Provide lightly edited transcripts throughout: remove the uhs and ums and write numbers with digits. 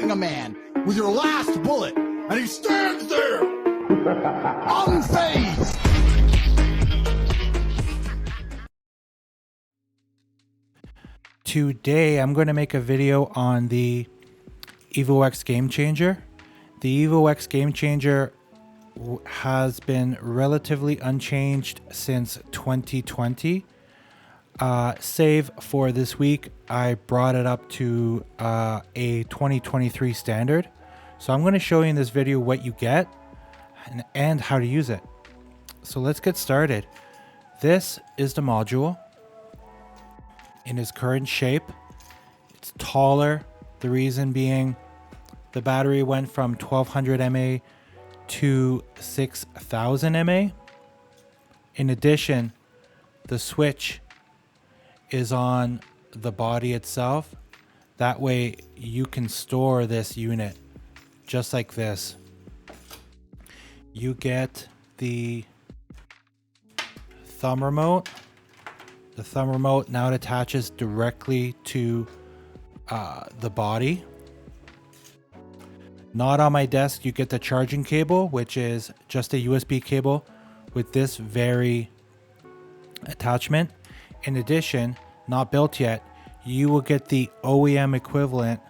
shooting a man with your last bullet, and he stands there, unfazed. Today, I'm going to make a video on the Evox Gamechanger. The Evox Gamechanger has been relatively unchanged since 2020. Save for this week, I brought it up to a 2023 standard. So I'm going to show you in this video what you get and how to use it. So let's get started. This is the module in its current shape. It's taller. The reason being the battery went from 1200 mAh to 6000 mAh. In addition, the switch is on the body itself. That way you can store this unit just like this. You get the thumb remote. The thumb remote now attaches directly to the body. Not on my desk, you get the charging cable, which is just a USB cable with this very attachment. In addition, not built yet, you will get the OEM equivalent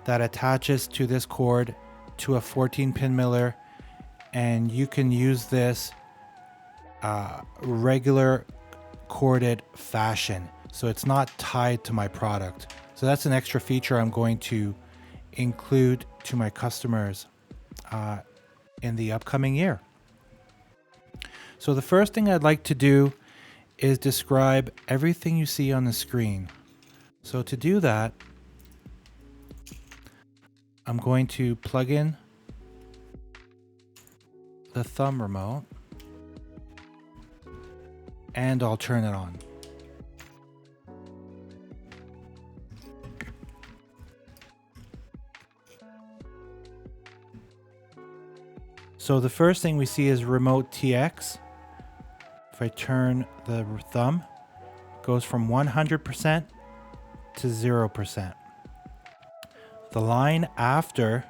that attaches to this cord to a 14-pin miller, and you can use this regular corded fashion, so it's not tied to my product. So that's an extra feature I'm going to include to my customers in the upcoming year. So the first thing I'd like to do is describe everything you see on the screen. So to do that, I'm going to plug in the thumb remote and I'll turn it on. So the first thing we see is remote TX. If I turn the thumb, it goes from 100% to 0%. The line after,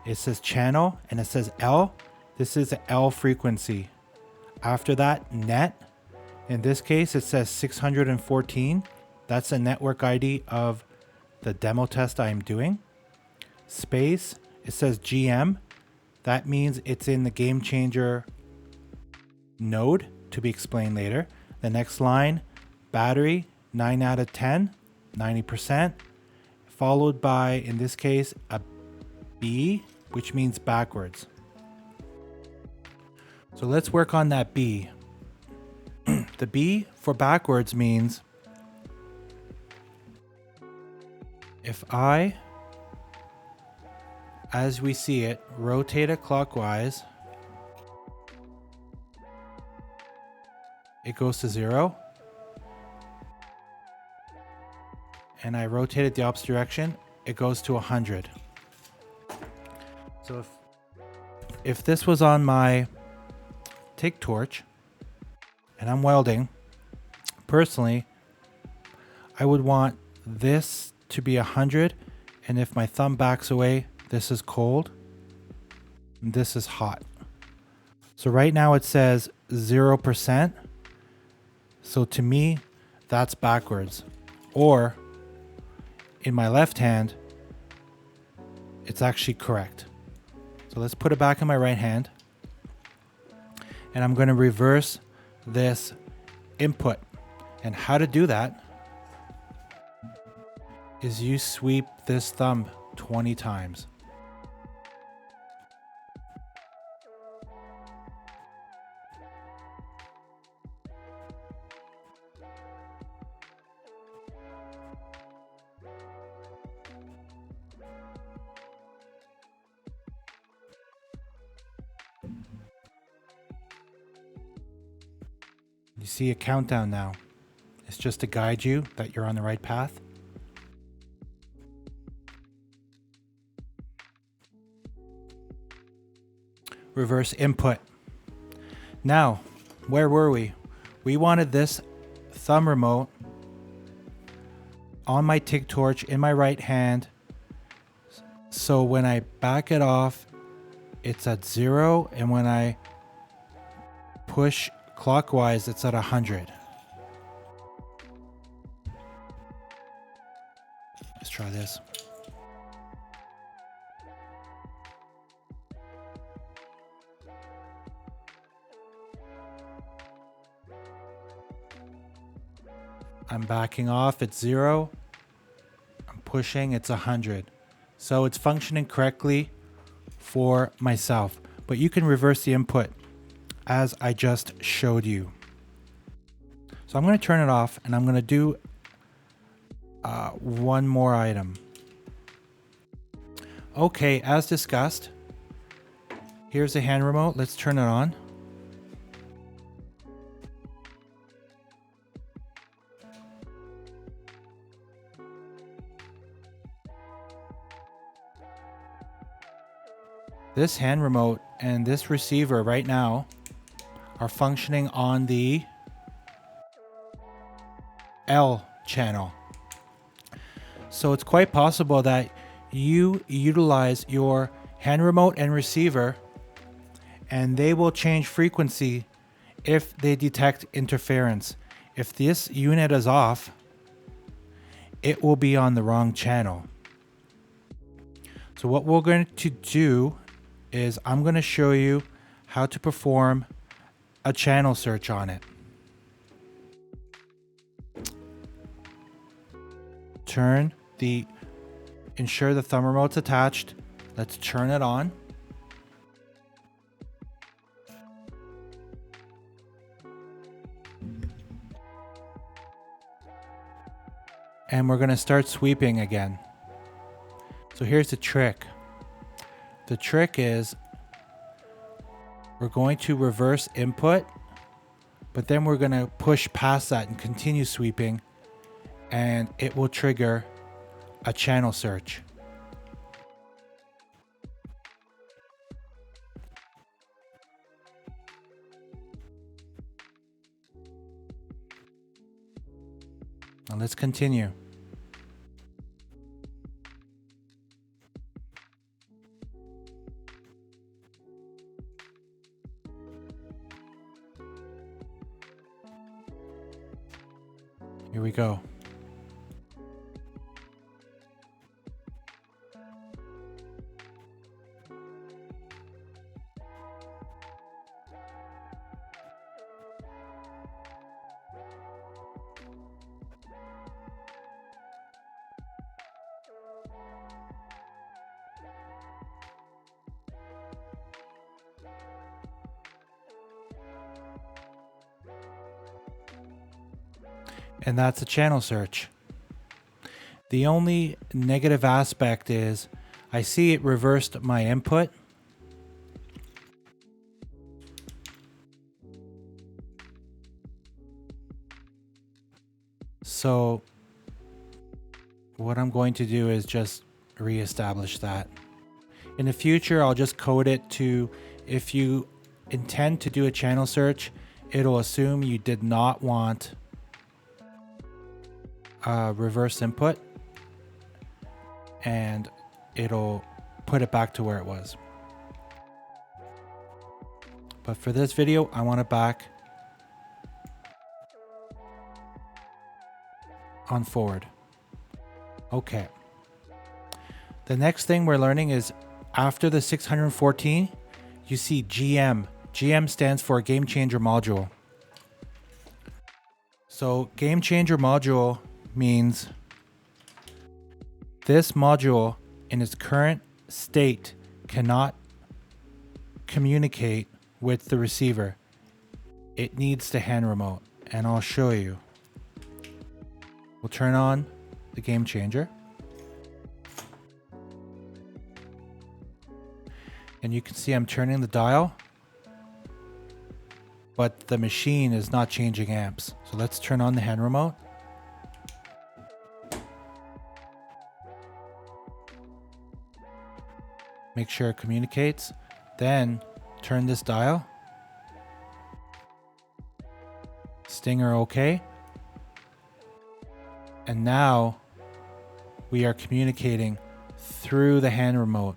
it says channel and it says L. This is L frequency. After that, net. In this case, it says 614. That's a network ID of the demo test I'm doing. Space, it says GM. That means it's in the Gamechanger node, to be explained later. The next line, battery, 9 out of 10, 90%, followed by, in this case, a B, which means backwards. So let's work on that B. The B for backwards means if I, as we see it, rotate it clockwise, it goes to 0. And I rotate it the opposite direction, it goes to 100. So if this was on my TIG torch and I'm welding, personally, I would want this to be 100, and if my thumb backs away, this is cold and this is hot. So right now it says 0%. So to me, that's backwards. Or in my left hand, it's actually correct. So let's put it back in my right hand. And I'm going to reverse this input. And how to do that is you sweep this thumb 20 times. You see a countdown now. It's just to guide you that you're on the right path. Reverse input. Now, where were we? We wanted this thumb remote on my TIG torch in my right hand So when I back it off, it's at 0, and when I push clockwise, it's at 100. Let's try this. I'm backing off, it's 0. I'm pushing, it's 100. So it's functioning correctly for myself. But you can reverse the input as I just showed you. So I'm going to turn it off, and I'm going to do one more item. Okay, as discussed, here's the hand remote. Let's turn it on. This hand remote and this receiver right now are functioning on the L channel. So it's quite possible that you utilize your hand remote and receiver, and they will change frequency if they detect interference. If this unit is off, it will be on the wrong channel. So what we're going to do is I'm going to show you how to perform a channel search on it. Ensure the thumb remote's attached. Let's turn it on. And we're going to start sweeping again. So here's the trick. The trick is we're going to reverse input, but then we're going to push past that and continue sweeping, and it will trigger a channel search. Now let's continue. Here we go. And that's a channel search. The only negative aspect is I see it reversed my input. So what I'm going to do is just reestablish that. In the future, I'll just code it to, if you intend to do a channel search, it'll assume you did not want reverse input, and it'll put it back to where it was. But for this video, I want it back on forward. Okay. The next thing we're learning is after the 614, you see GM. GM stands for Gamechanger module. So Gamechanger module means this module in its current state cannot communicate with the receiver. It needs the hand remote, and I'll show you. We'll turn on the Gamechanger. And you can see I'm turning the dial, but the machine is not changing amps. So let's turn on the hand remote. Make sure it communicates. Then turn this dial. Stinger OK. And now we are communicating through the hand remote,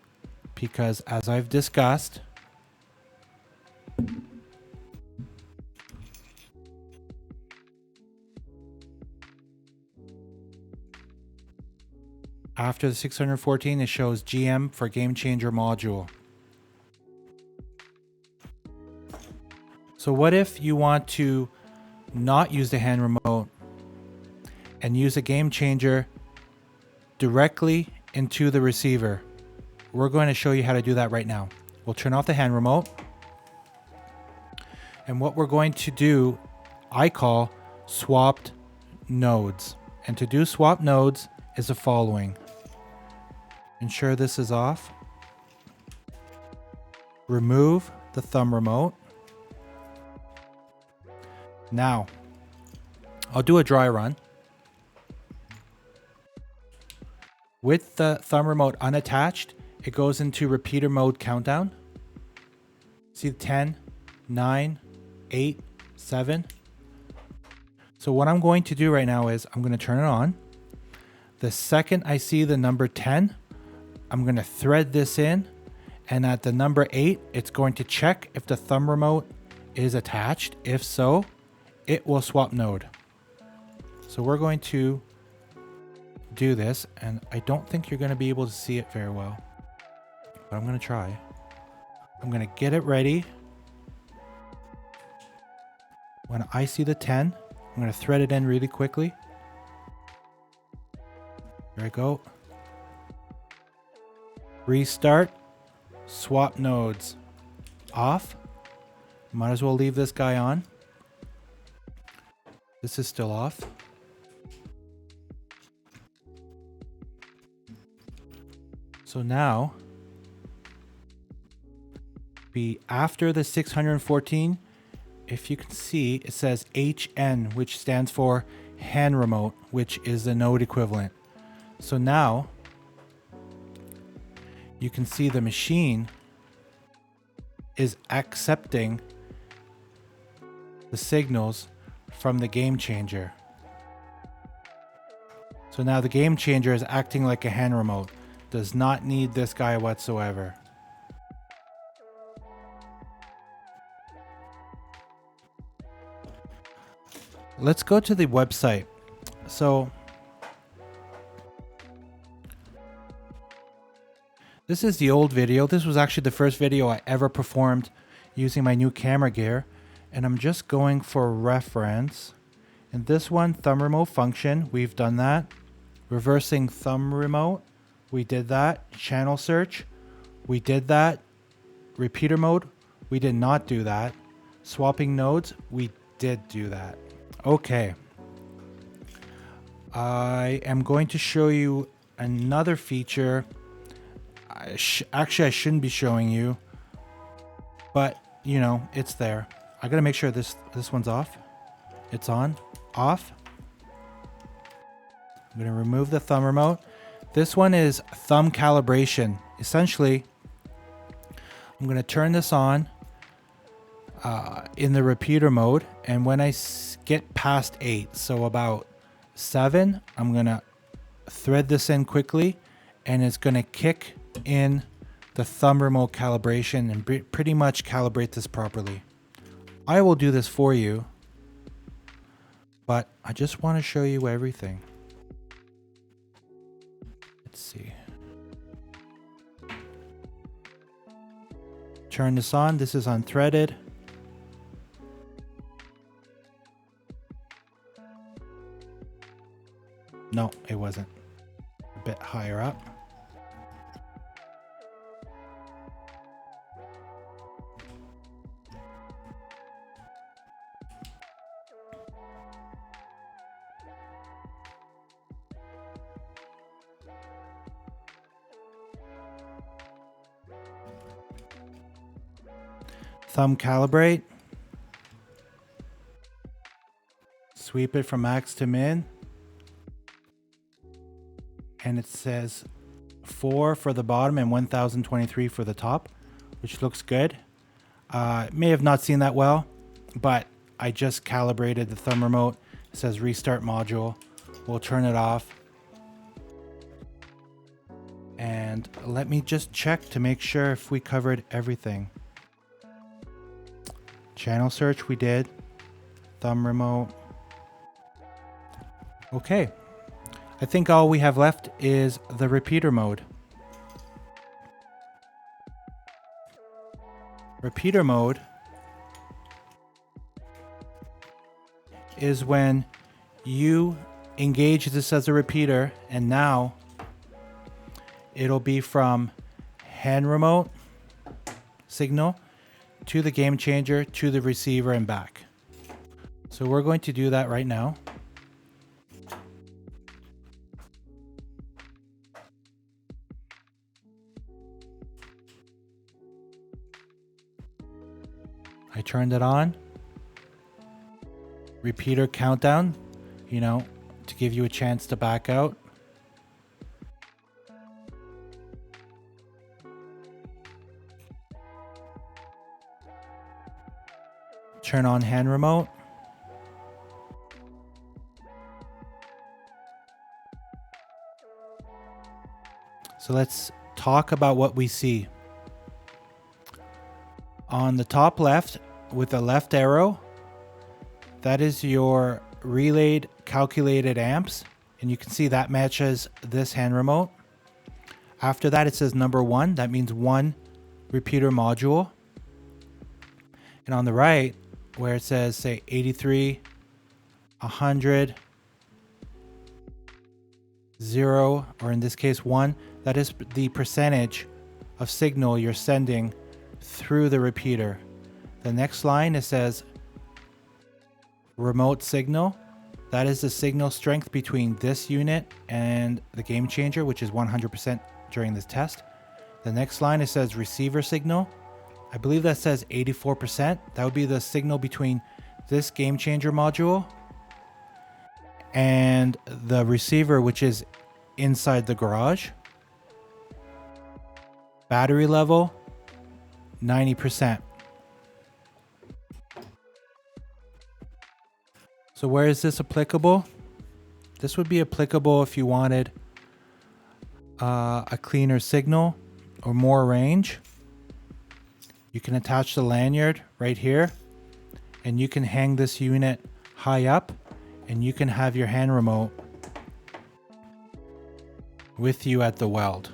because as I've discussed, after the 614, it shows GM for Gamechanger module. So what if you want to not use the hand remote and use a Gamechanger directly into the receiver? We're going to show you how to do that right now. We'll turn off the hand remote. And what we're going to do, I call swapped nodes. And to do swap nodes is the following. Ensure this is off. Remove the thumb remote. Now, I'll do a dry run. With the thumb remote unattached, it goes into repeater mode countdown. See 10, 9, 8, 7. So what I'm going to do right now is I'm going to turn it on. The second I see the number 10, I'm going to thread this in, and at the number 8, it's going to check if the thumb remote is attached. If so, it will swap node. So we're going to do this, and I don't think you're going to be able to see it very well, but I'm going to try. I'm going to get it ready. When I see the 10, I'm going to thread it in really quickly. There I go. Restart. Swap nodes. Off. Might as well leave this guy on. This is still off. So now, after the 614, if you can see, it says HN, which stands for hand remote, which is the node equivalent. So now, you can see the machine is accepting the signals from the Gamechanger. So now the Gamechanger is acting like a hand remote. Does not need this guy whatsoever. Let's go to the website. So this is the old video. This was actually the first video I ever performed using my new camera gear. And I'm just going for reference. And this one, thumb remote function, we've done that. Reversing thumb remote, we did that. Channel search, we did that. Repeater mode, we did not do that. Swapping nodes, we did do that. Okay. I am going to show you another feature. Actually, I shouldn't be showing you, but you know, it's there. I gotta make sure this one's off. It's on, off. I'm gonna remove the thumb remote. This one is thumb calibration. Essentially, I'm gonna turn this on in the repeater mode, and when I get past 8, so about 7, I'm gonna thread this in quickly, and it's gonna kick in the thumb remote calibration and pretty much calibrate this properly. I will do this for you, but I just want to show you everything. Let's see. Turn this on. This is unthreaded. No, it wasn't. A bit higher up. Thumb calibrate. Sweep it from max to min. And it says 4 for the bottom and 1023 for the top, which looks good. May have not seen that well, but I just calibrated the thumb remote. It says restart module. We'll turn it off. And And let me just check to make sure if we covered everything. Channel search we did. Thumb remote. Okay. I think all we have left is the repeater mode. Repeater mode is when you engage this as a repeater, and now it'll be from hand remote signal to the Gamechanger to the receiver and back. So we're going to do that right now. I turned it on. Repeater countdown, you know, to give you a chance to back out. Turn on hand remote. So let's talk about what we see. On the top left, with the left arrow, that is your relayed calculated amps, and you can see that matches this hand remote. After that, it says number 1. That means 1 repeater module. And on the right, where it says, say, 83, 100, 0, or in this case 1, that is the percentage of signal you're sending through the repeater. The next line, it says remote signal. That is the signal strength between this unit and the Gamechanger, which is 100% during this test. The next line, it says receiver signal. I believe that says 84%. That would be the signal between this Gamechanger module and the receiver, which is inside the garage. Battery level, 90%. So where is this applicable? This would be applicable if you wanted a cleaner signal or more range. You can attach the lanyard right here, and you can hang this unit high up, and you can have your hand remote with you at the weld.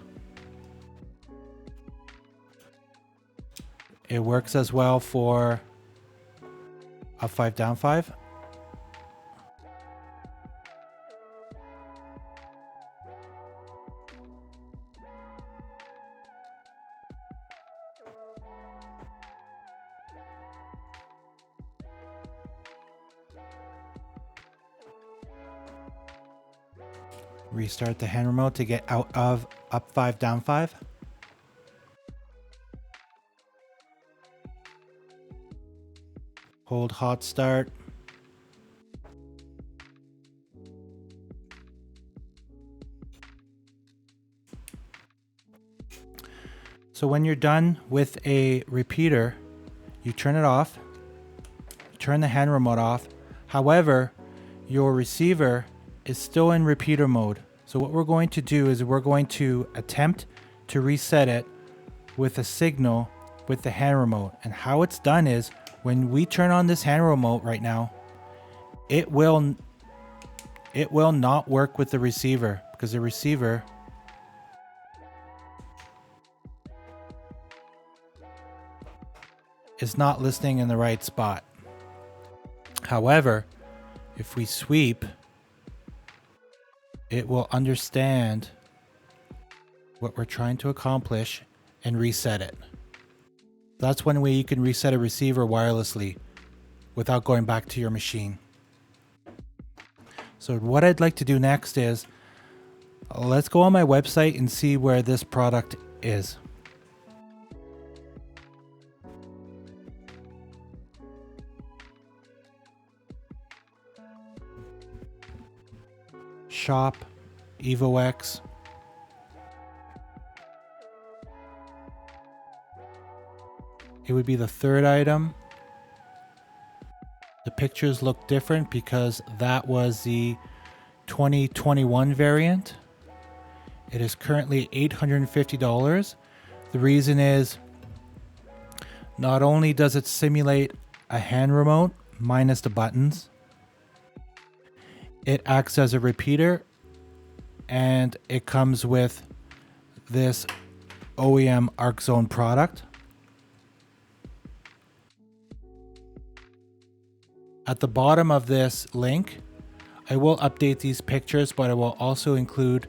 It works as well for up 5, down 5. Restart the hand remote to get out of up 5, down 5. Hold hot start. So when you're done with a repeater, you turn it off, turn the hand remote off. However, your receiver is still in repeater mode. So what we're going to do is we're going to attempt to reset it with a signal with the hand remote. And how it's done is when we turn on this hand remote right now, it will not work with the receiver because the receiver is not listening in the right spot. However, if we sweep, it will understand what we're trying to accomplish and reset it. That's one way you can reset a receiver wirelessly without going back to your machine. So what I'd like to do next is, let's go on my website and see where this product is. Shop, Evox. It would be the third item. The pictures look different because that was the 2021 variant. It is currently $850. The reason is not only does it simulate a hand remote minus the buttons, it acts as a repeater, and it comes with this OEM Arc Zone product. At the bottom of this link, I will update these pictures, but I will also include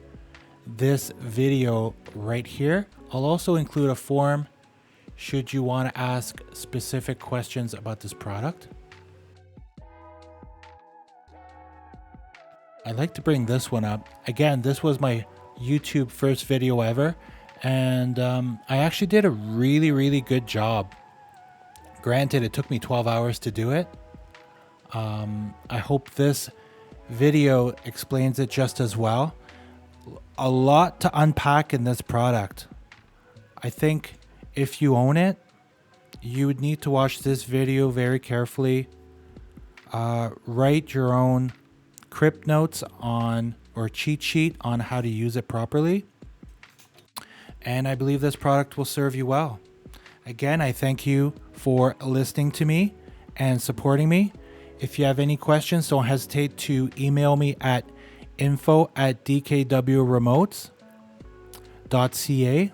this video right here. I'll also include a form should you want to ask specific questions about this product. I'd like to bring this one up. Again, this was my YouTube first video ever, and I actually did a really good job. Granted, it took me 12 hours to do it. I hope this video explains it just as well. A lot to unpack in this product. I think if you own it, you would need to watch this video very carefully. Write your own crypt notes on, or cheat sheet on how to use it properly. And I believe this product will serve you well. Again, I thank you for listening to me and supporting me. If you have any questions, don't hesitate to email me at info@dkwremotes.ca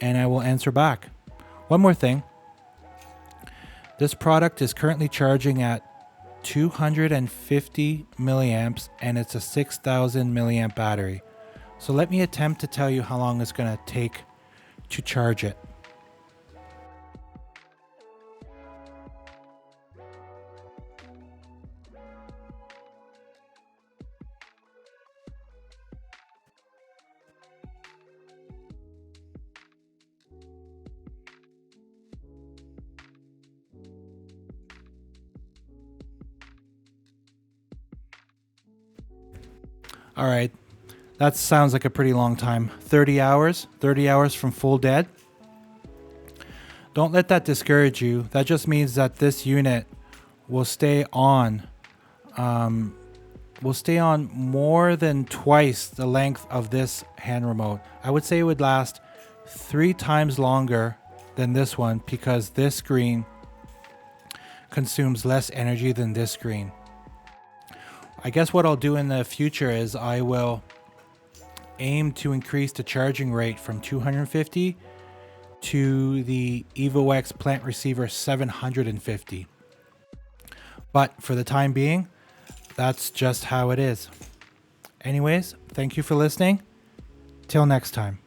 and I will answer back. One more thing. This product is currently charging at 250 milliamps and it's a 6,000 milliamp battery. So let me attempt to tell you how long it's going to take to charge it. All right, that sounds like a pretty long time. 30 hours from full dead. Don't let that discourage you. That just means that this unit will stay on. Will stay on more than twice the length of this hand remote. I would say it would last 3 times longer than this one because this screen consumes less energy than this screen. I guess what I'll do in the future is I will aim to increase the charging rate from 250 to the Evox plant receiver 750. But for the time being, that's just how it is. Anyways, thank you for listening. Till next time.